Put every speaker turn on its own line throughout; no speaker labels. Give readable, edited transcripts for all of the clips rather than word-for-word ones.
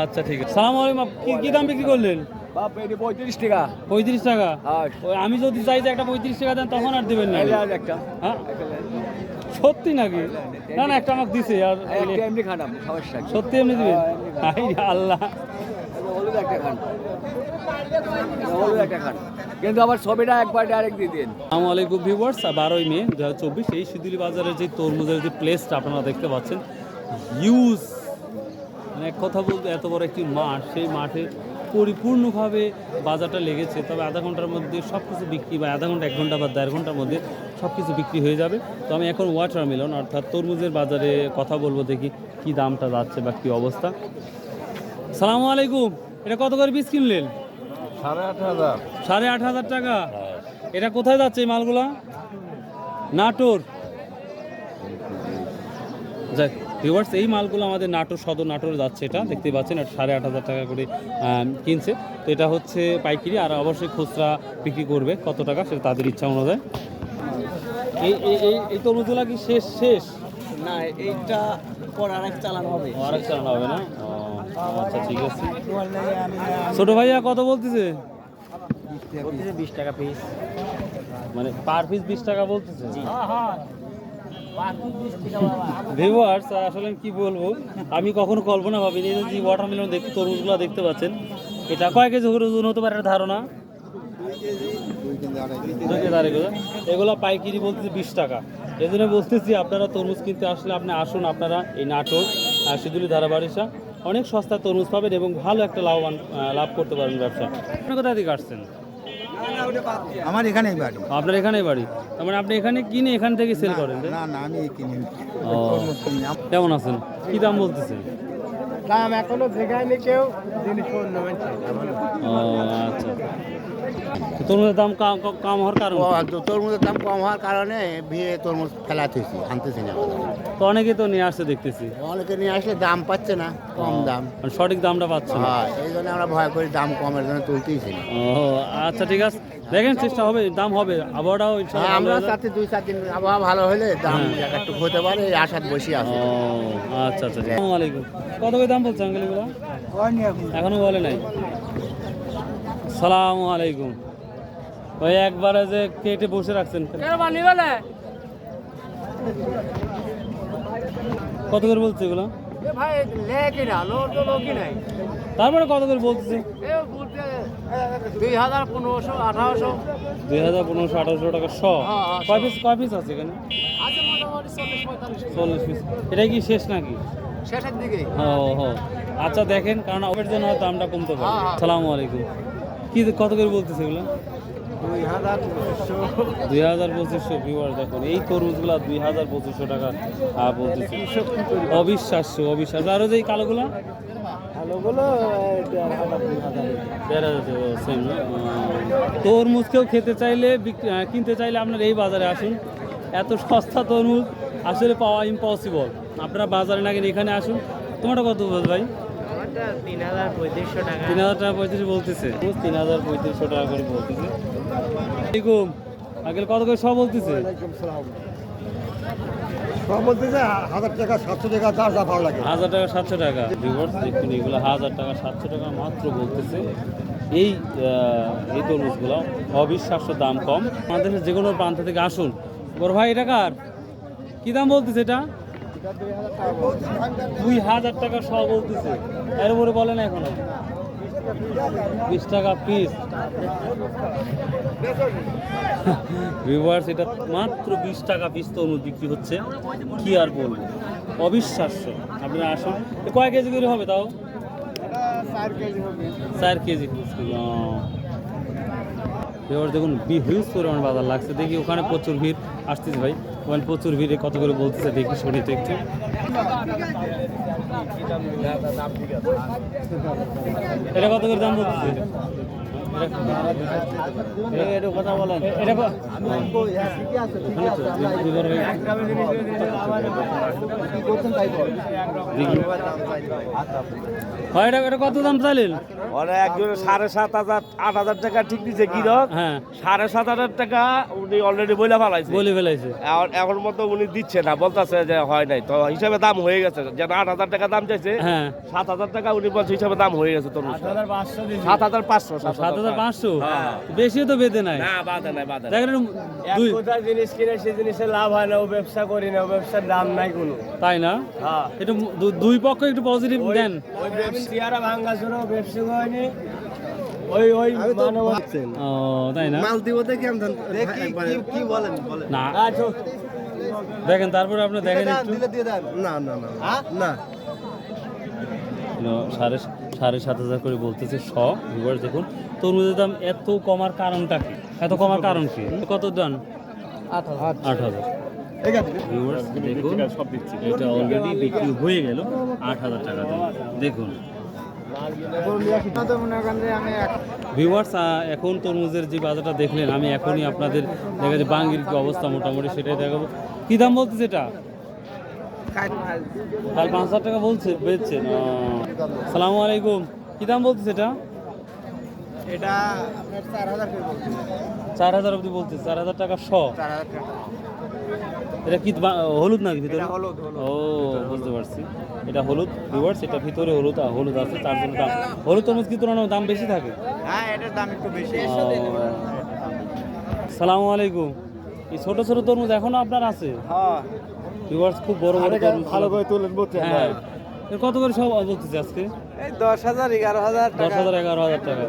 আচ্ছা ঠিক আছে। সালাম আলাইকুম, কি দাম বিক্রি করলেন?
বাপ এটি 35 টাকা।
35 টাকা?
হ্যাঁ।
ওই আমি যদি চাই যে একটা 35 টাকা দেন তখন আর দিবেন না?
একটা
হ্যাঁ সত্যি নাকি? না না, একটা আমাকে দিছে আর
একটা এমনি খানাম, সমস্যা কি?
সত্যি এমনি দিবেন? হাই আল্লাহ,
হলুদ একটা খান, হলুদ একটা খান, কিন্তু আবার ছবিটা একবার ডাইরেক্ট দিয়ে দিন।
আসসালামু আলাইকুম ভিউয়ার্স, 12ই মে 2024 এই শিদুলি বাজারের যে তরমুজের যে প্লেসটা আপনারা দেখতে পাচ্ছেন, হিউজ, মানে এক কথা বলতে এত বড় একটি মাঠ, সেই মাঠে পরিপূর্ণভাবে বাজারটা লেগেছে। তবে আধা ঘন্টার মধ্যে সব কিছু বিক্রি, বা আধা ঘন্টা 1 ঘন্টা বা 1.5 ঘন্টার মধ্যে সব কিছু বিক্রি হয়ে যাবে। তো আমি এখন ওয়াটারমেলন অর্থাৎ তরমুজের বাজারে কথা বলবো, দেখি কি দামটা যাচ্ছে বা কী অবস্থা। সালামু আলাইকুম, এটা কত করে পিস কিনলেন?
8,500।
8,500 টাকা? এটা কোথায় যাচ্ছে এই মালগুলা? নাটোর। যাক ভিউয়ার্স, এই মালগুলো আমাদের নাটোর সদর নাটোরে যাচ্ছে। এটা দেখতে পাচ্ছেন, এটা 8,500 টাকা করে কিনছে। তো এটা হচ্ছে পাইকারি, আর অবশ্যই খুচরা বিক্রি করবে কত টাকা সেটা তাদের ইচ্ছা অনুযায়ী। এই এই এই তরমুজগুলা কি শেষ?
না, এইটা পর আরেক চালান হবে।
আরেক চালানো হবে না? আচ্ছা ঠিক আছে। ছোট ভাইয়া কত বলতেছে?
20 টাকা পিস।
মানে পার পিস 20 টাকা বলতেছে? ভিউয়ার্স, আসলে কি বলবো, আমি কখনো কল্পনা ভাবিনি যে ওয়াটারমেলন দেখতে, তরমুজগুলো দেখতে পাচ্ছেন, এটা কয় কেজি করে ওজন হতে পারে ধারণা? 2 কেজি আড়াই কেজি। এগুলো পাইকারি বলতেছে 20 টাকা। এই জন্য বলতেছি আপনারা তরমুজ কিনতে আসলে আপনি আসুন, আপনারা এই নাটোর শিদুলি ধারাবাড়িসা অনেক সস্তা তরমুজ পাবেন এবং ভালো একটা লাভ করতে পারেন ব্যবসা। আপনি কোথা থেকে আসছেন?
আমার এখানেই বাড়ি।
আপনার এখানেই বাড়ি? তার মানে আপনি এখানে কিনে এখান থেকে সেল করেন?
না না, আমি কিনি।
ও, কেমন আছেন? কি দাম বলতেছেন?
দাম এখনো দেখায়নি কেউ, জিনিস নেবেন।
ও আচ্ছা, তরমুজের দাম কম হওয়ার কারণ?
তরমুজের দাম কম হওয়ার কারণে বিয়ে তরমুজ ফেলাতেছি, আনতেছি না।
তো অনেকে তো নিয়ে আসছে দেখতেছি।
অনেকে নিয়ে আসলে দাম পাচ্ছে না, কম দাম।
মানে সঠিক দামটা পাচ্ছে না।
হ্যাঁ, এই জন্য আমরা ভয় করি দাম কমের জন্য তুলতেইছি না।
ও আচ্ছা ঠিক আছে, দেখেন চেষ্টা হবে, দাম হবে, আবহাওয়াটাও ইনশাআল্লাহ
আমরা
ভালো হয়ে যাবে।
সাথে 2-4 দিন আবহাওয়া ভালো হলে দাম একটু হতে পারে, এই আশাত বসে আছে।
ও আচ্ছা আচ্ছা। আসসালামু আলাইকুম, কত করে দাম বলছে আঙ্কেল এগুলো? এখনো বলে নাই। সালামু আলাইকুম। ওই একবারে যে কেটে বসে রাখছেন, কত করে বলছে এগুলো?
ভাই লেকি না, লোক তো লোকই নাই।
তারপরে কত করে বলতেছে?
2,000, 1,500, 1,800।
2,000, 1,500, 1,800 টাকা শ। কয় পিস আছে এখানে?
আছে মোটামুটি 40-45।
40 পিস। এটা কি শেষ নাকি?
শেষের দিকে।
ও আচ্ছা, দেখেন, কারণ ওর জন্য হয়তো দামটা কমতে পারে।
হ্যাঁ।
আসসালামু আলাইকুম, কি কত করে বলতেছে এগুলো?
2,000-2,500।
ভিউয়ার দেখুন, এই তরমুজগুলো 2,000-2,500 টাকা বলতেছে। অবিশ্বাস্য। আরও যে এই কালোগুলো?
ভালোগুলো
1,500 সেম। তরমুজ কেউ খেতে চাইলে, কিনতে চাইলে আপনার এই বাজারে আসুন। এত সস্তা তরমুজ আসলে পাওয়া ইম্পসিবল। আপনারা বাজারে না কিনে এখানে আসুন। তোমারটা কত বল ভাই?
3,000-3,500 টাকা।
3,000 টাকা 35 বলতেছে। 3,000-3,500 টাকা করে বলতেছে। আসসালামাইকুম আঙ্কেল, কত করে সব বলতেছে?
সব বলতেছে 1,000 টাকা, 700 টাকা, যার যা ভালো লাগে।
1,000 টাকা, 700 টাকা। ভিউয়ার্স দেখুন, এগুলো 1,000 টাকা, 700 টাকা মাত্র বলতেছে। এই তরমুজগুলো অবিশ্বাস্য দাম কম। আমাদের যে কোনো প্রান্ত থেকে আসুন। বড় ভাই, এটা কার? কী দাম বলতেছে এটা? 2,000 টাকা সব বলতেছে। এর উপরে বলে না এখনো? 20 টাকা পিস। ভিউয়ার্স, এটা মাত্র 20 টাকা পিস তরমুজ বিক্রি হচ্ছে। কি আর বলবো, অবিশ্বাস্য। আপনারা আসুন। কয় কেজি করে হবে তাও?
4 কেজি হবে।
4 কেজি। ভিউয়ার্স দেখুন, হিউজ পরিমাণ বাজার লাগছে। দেখি ওখানে প্রচুর ভিড় আসতেছে ভাই, ওখানে প্রচুর ভিড়ে কত করে বলতেছে দেখি, শুনি তো একটু। এটা কত করে দাম বলতেছে? কথা বলেন। এটা কত দাম চাইলেন?
একজনে 7,500, 8,000 টাকা ঠিক দিছে গিরক।
হ্যাঁ,
7,500 টাকা উনি অলরেডি বলে ফেলাইছে।
বলে ফেলাইছে।
এখন মতো উনি দিচ্ছে না, বলতেছে যে হয় নাই, তো হিসাবে দাম হয়ে গেছে, যেন 8,000 টাকা দাম চাইছে,
হ্যাঁ
7,000 টাকা উনি বলছে হিসাবে দাম হয়ে গেছে তরমুজ 7,500
7,500
হ্যাঁ।
বেশিও তো বেঁধে নাই
না বাদে নাই বাদে নাই।
দেখেন দুই
জিনিস কিনে সেই জিনিসের লাভ হয় না, ও ব্যবসা করি না, ও ব্যবসার দাম নাই কোনো।
তাই না
হ্যাঁ
একটু দুই পক্ষ একটু পজিটিভ দেন
ওই ব্যবসায়ীরা ভাঙ্গা ছিল, ব্যবসা হয়নি, ওই ওই মানব
ও তাই না
মাল দিব দেখি আমি কি বলেন বলেন
না দেখেন তারপরে আপনি দেখেন একটু
না না না না
সাড়ে 7,000 করে বলতেছে ভিউয়ার দেখুন তরমুজের দাম এত কমার কারণটা কি এত কমার কারণ কি কত দাম 8,000 ভিউয়ার্স দেখুন এটা অলরেডি বিক্রি হয়ে গেল 8,000 টাকা দাম দেখুন ভিউয়ার্স এখন তরমুজের যে বাজারটা দেখলেন আমি এখনই আপনাদের দেখা যায় বাঙ্গির কি অবস্থা মোটামুটি সেটাই দেখাবো কি দাম বলতেছে এটা কাল 5,000 টাকা বলছে বেচছেন সালামু আলাইকুম কি দাম বলতেছে এটা
এটা আপনার 4,000 করে বলছি
4,000 অবধি বলতেছে 4,000 টাকা
4,000 টাকা
এটা কি হলুদ নাকি ভিতরে
হলুদ
ও বুঝতে পারছি এটা হলুদ ভিউয়ার্স এটা ভিতরে হলুদ আছে তার জন্য দাম হলুদ তরমুজ কি তুলনায় দাম বেশি থাকে
হ্যাঁ এটার দাম একটু বেশি
সালামু আলাইকুম এই ছোট ছোট তরমুজ এখনো আপনার আছে
হ্যাঁ
ভিউয়ার্স খুব বড় বড় তরমুজ
ভালো করে তুলেন বলতে
হ্যাঁ এর কত করে সব বলতেছে আজকে
এই 10,000 11,000 টাকা
10,000 11,000 টাকা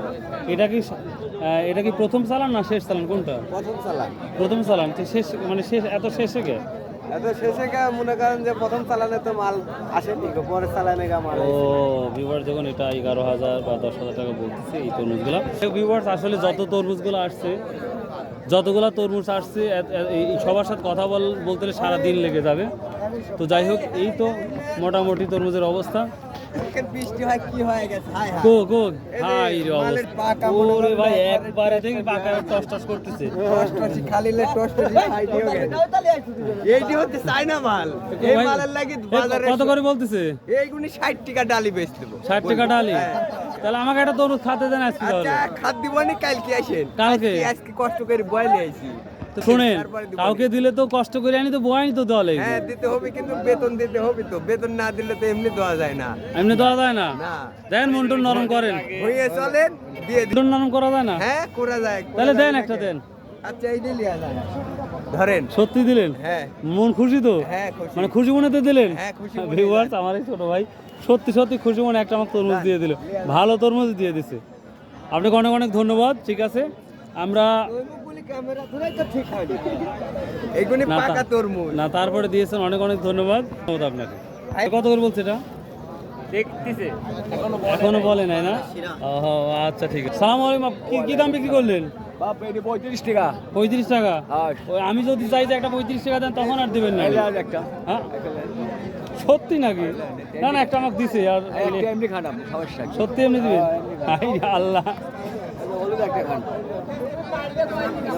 এটা কি প্রথম চালান না শেষ চালান কোনটা
প্রথম চালান
প্রথম চালান তো শেষ মানে শেষ এত শেষে গে
এত শেষে কা মনে করেন যে প্রথম চালানে তো মাল আসেনি পরে চালানে কা মাল
ও ভিউয়ার্স যখন এটা 11,000 বা 10,000 টাকা বলতেছে এই তরমুজগুলো ভিউয়ার্স আসলে যত তরমুজগুলো আসছে যতগুলো তরমুজ আসছে এই সবার সাথে কথা বলতে হলে সারাদিন লেগে যাবে তো যাই হোক এই তো মোটামুটি তরমুজের অবস্থা
বৃষ্টি হয় কি হয়ে গেছে হাই হাই
কো কো হাই রে
মালের
অবস্থা
পাকা
ওরে ভাই একবারে দেখি পাকা টস টস করতেছে
টস্ট খালিলে টস্ট হাইটিও গেছে এইটি হচ্ছে চাইনা মাল এই
ভাই,
মালের লাগি
এ,
বাজারে
কত করে বলতেছে
এইগুনি 60 টাকা ডালি বেচ দেব
60 টাকা ডালি তাহলে আমাকে একটা তরমুজ খাতে দেন আজকে তাহলে
আচ্ছা খাদ দিবনি কালকে আসেন
কালকে?
আজকে কষ্ট করে বয়লে আইছি
তো শুনেন
তারপরে দিবনি।
কাউকে দিলে তো কষ্ট করে আনি তো বয়ানি তো দেওয়া লাগবে
হ্যাঁ দিতে হবে কিন্তু বেতন দিতে হবে তো বেতন না দিলে তো এমনি দেওয়া যায় না
এমনি দেওয়া যায় না
না
দেন মন্টন নরম করেন
হয়ে চলেন দিয়ে দিন
মন্টন নরম করা যায় না
হ্যাঁ করা যায়
তাহলে দেন একটা দেন
আচ্ছা এই লিয়া যায় ধরেন
সত্যি দিলেন
হ্যাঁ
মন খুশি তো
হ্যাঁ খুশি
মানে খুশি মনেতে দিলেন
হ্যাঁ, খুশি মনে
ভিউয়ার্স আমার এই ছোট ভাই সত্যি সত্যি খুশি মনে একটা আমাকে তরমুজ দিয়ে দিল ভালো তরমুজ দিয়ে দিছে আপনাকে অনেক অনেক ধন্যবাদ ঠিক আছে আমরা
ক্যামেরা ধরে তো ঠিক হয় এইগুনি
না,
পাকা তরমুজ
না তারপরে দিয়েছেন অনেক অনেক ধন্যবাদ ধন্যবাদ আপনাকে কত করে বলছে এটা
দেখতেছে
এখনো বলে নাই না ও আচ্ছা ঠিক আছে সালাম আলাইকুম কি দাম বিক্রি করলেন
বাপ এটি 35 টাকা
35 টাকা
আর
ওই আমি যদি চাই যে একটা 35 টাকা দেন তখন আর দেবেন না
এটা একটা
হ্যাঁ সত্যি নাকি না না একটা আমাকে দিছে আর
একটা এমনি খারাপ সমস্যা কি?
সত্যি এমনি দিবেন হাই রে আল্লাহ
হলুদ একটা খান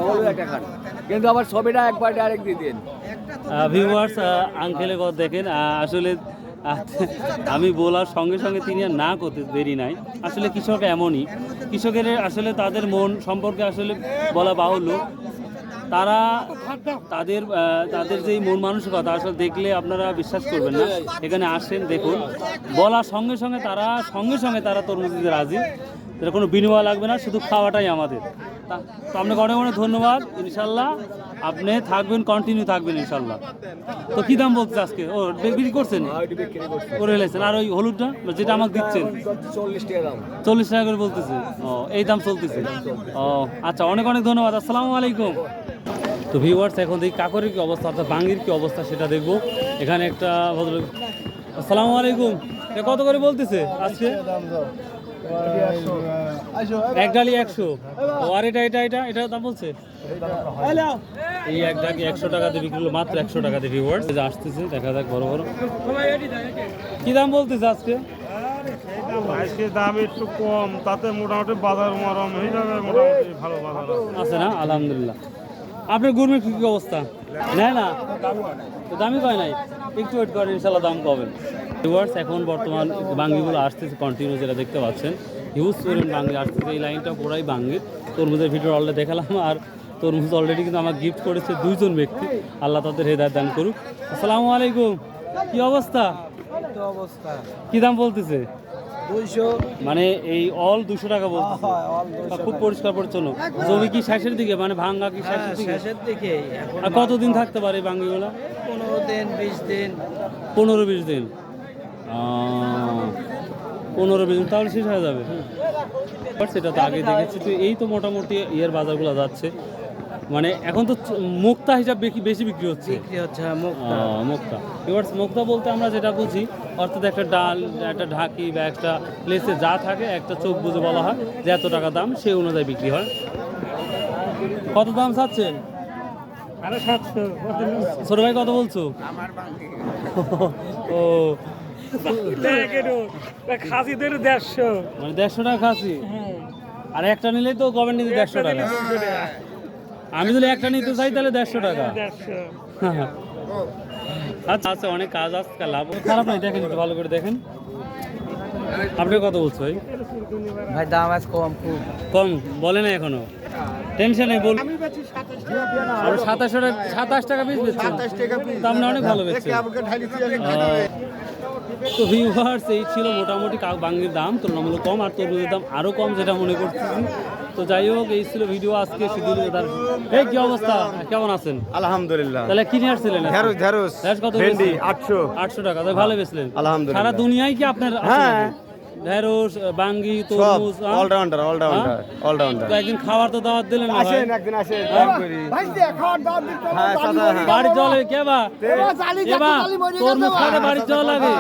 হলুদ একটা খান কিন্তু আবার ছবিটা একবার ডাইরেক্ট দিয়ে দিন
ভিউয়ার্স আঙ্কেলের কথা দেখেন আসলে আমি বলার সঙ্গে সঙ্গে তিনি আর না করতে দেরি নাই আসলে কৃষক এমনই কৃষকের আসলে তাদের মন সম্পর্কে আসলে বলা বাহুল্য তারা তাদের যেই মন মানসিকতা আসলে দেখলে আপনারা বিশ্বাস করবেন না এখানে আসেন দেখুন বলার সঙ্গে সঙ্গে তারা তরমুজ দিতে রাজি এটা কোনো বিনিময় লাগবে না শুধু খাওয়াটাই আমাদের তো আপনাকে অনেক অনেক ধন্যবাদ ইনশাল্লাহ আপনি থাকবেন কন্টিনিউ থাকবেন ইনশাল্লাহ তো কি দাম বলছে আজকে ও বিক্রি করছেন করে ফেলেছেন আর ওই হলুদটা যেটা আমাকে দিচ্ছেন
40 টাকা দাম
40 টাকা করে বলতেছে ও এই দাম চলতেছে ও আচ্ছা অনেক অনেক ধন্যবাদ আসসালামু আলাইকুম তো ভিউয়ার্স এখন দেখি কাকরের কি অবস্থা অর্থাৎ বাঙ্গির কি অবস্থা সেটা দেখবো এখানে একটা ভদ্রলোক আসসালামু আলাইকুম এটা কত করে বলতেছে আজকে এক ডালি 100 আর এটা দাম বলছে এই এক ডালি 100 টাকা দিয়ে বিক্রি হলো মাত্র 100 টাকা দিয়ে ভিউয়ার্স আসতেছে দেখা যাক বড় বড় কি দাম বলতেছে আজকে
আজকে দাম একটু কম তাতে মোটামুটি বাজার মরম হয়ে যাবে মোটামুটি ভালো বাজার
আছে না আলহামদুলিল্লাহ আপনার গুড়মের কি কি অবস্থা নেয় না তো দামই পায় নাই একটু ওয়েট করেন ইনশাল্লাহ দাম পাবেন ভিউয়ার্স এখন বর্তমান বাঙ্গিগুলো আসতেছে কন্টিনিউ যেটা দেখতে পাচ্ছেন হিউজ পরিমাণ বাঙ্গি আসতেছে এই লাইনটা পুরাই বাঙ্গির তরমুজের ভিডিও অলরেডি দেখালাম আর তরমুজ অলরেডি কিন্তু আমার গিফট করেছে 2 জন ব্যক্তি। আল্লাহ তাদের হেদায়েত দান করুক। আসসালামু আলাইকুম, কি অবস্থা?
অবস্থা
কি দাম বলতেছে?
200
মানে এই অল 200 টাকা বলতেছে। খুব পরিষ্কার পরিচ্ছন্ন। জমি কি শেষের দিকে, মানে ভাঙ্গা কি শেষের দিকে?
শেষের দিকে এখন
আর কতদিন থাকতে পারে এই ভাঙ্গিগুলো?
15 দিন 20 দিন
15-20 দিন। 15-20 দিন তাহলে শেষ হয়ে যাবে। বাট সেটা তো আগে দেখেছি। তো এই তো মোটামুটি ইয়ের বাজারগুলো যাচ্ছে, মানে এখন তো মুক্তা হিসাব বেশি বিক্রি হচ্ছে।
বিক্রি হচ্ছে মুখ
মুক্তা। এবার মুক্তা বলতে আমরা যেটা বুঝি, অর্থাৎ একটা ডাল, একটা ঢাকি বা একটা প্লেসে যা থাকে একটা চোখ বুঝে বলা হয় যে এত টাকা দাম, সেই অনুযায়ী বিক্রি হয়। কত দাম চাচ্ছেন?
আরে 700
ছোট ভাই কত বলছো? ও
খাসিদের 150
মানে 150 টাকা খাসি, আর একটা নিলেই তো গভর্নমেন্ট নিতে 150 টাকা। আমি যদি একটা নিতে চাই তাহলে 150 টাকা। আচ্ছা আচ্ছা, অনেক কাজ আজকাল, লাভ খারাপ নাই। দেখেন একটু ভালো করে দেখেন। আপনি কত বলছো ভাই?
ভাই দাম আজ কম খুব
কম বলে না এখনো, টেনশন নেই বল। আর 27 টাকা পিস বেচছেন, দাম না অনেক ভালো বেচছেন। তো ভিউয়ার্স, এই ছিল মোটামুটি বাঙির দাম তুলনামূলক কম, আর তরমুজের দাম আরও কম যেটা মনে করতেছি। তো যাই হোক, এই ছিল ভিডিও আজকে শিডিউল। এই কি অবস্থা, কেমন আছেন?
আলহামদুলিল্লাহ।
তাহলে কি নিয়ে আসছিলেন?
ঢেঁড়স
ঢেঁড়স কত
ভেন্ডি
বেচলেন?
800।
800 টাকা, তাই ভালো বেচলেন।
আলহামদুলিল্লাহ।
সারা দুনিয়ায় কি আপনার আছে
হ্যাঁ।
নাকি? ঢেঁড়স, বাঙ্গি,
সব
তরমুজ,
অলরাউন্ডার
হ্যাঁ? তো একদিন খাবার তো দাওয়াত দিলেন না ভাই?
একদিন আসেন
হ্যাঁ?
করি।
হ্যাঁ
বাড়ি জলে কে বা? এবা তরমুজ খাতে বাড়ির যাওয়া লাগে?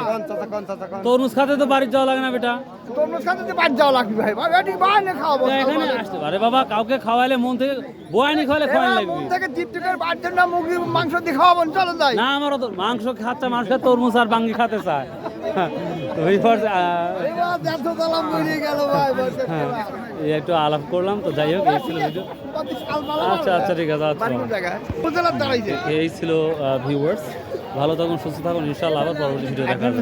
তরমুজ খাতে তো বাড়ির যাওয়া লাগে না বেটা?
তরমুজ খাতে তো বাদ যাওয়া লাগবে ভাই ভাই এটি বাইরে খাওয়াবো
তো এখানে আসতে পারে বাবা, কাউকে খাওয়াইলে মন থেকে বয়ানি খাওয়ালে খাওয়াই লাগবে।
মন থেকে তৃপ্তি করে বাড়ির না মুরগি মাংস দিয়ে খাওয়াবো চলো যাই
না, আমারও তো মাংস খাচ্ছে, মানুষের তরমুজ আর বাঙ্গি খাতে চায়। তো viewers,
এবার দেখো কলম বেরিয়ে গেল ভাই
হ্যাঁ, এই একটু আলাপ করলাম। তো যাই হোক, এই ছিল ভিডিও। আচ্ছা আচ্ছা, ঠিক আছে, আচ্ছা।
জায়গায় উপজেলার দাঁড়াইছে
এই ছিল ভিউয়ার্স, ভালো থাকুন, সুস্থ থাকুন, ইনশাআল্লাহ আবার পরবর্তী ভিডিও দেখা যাবে।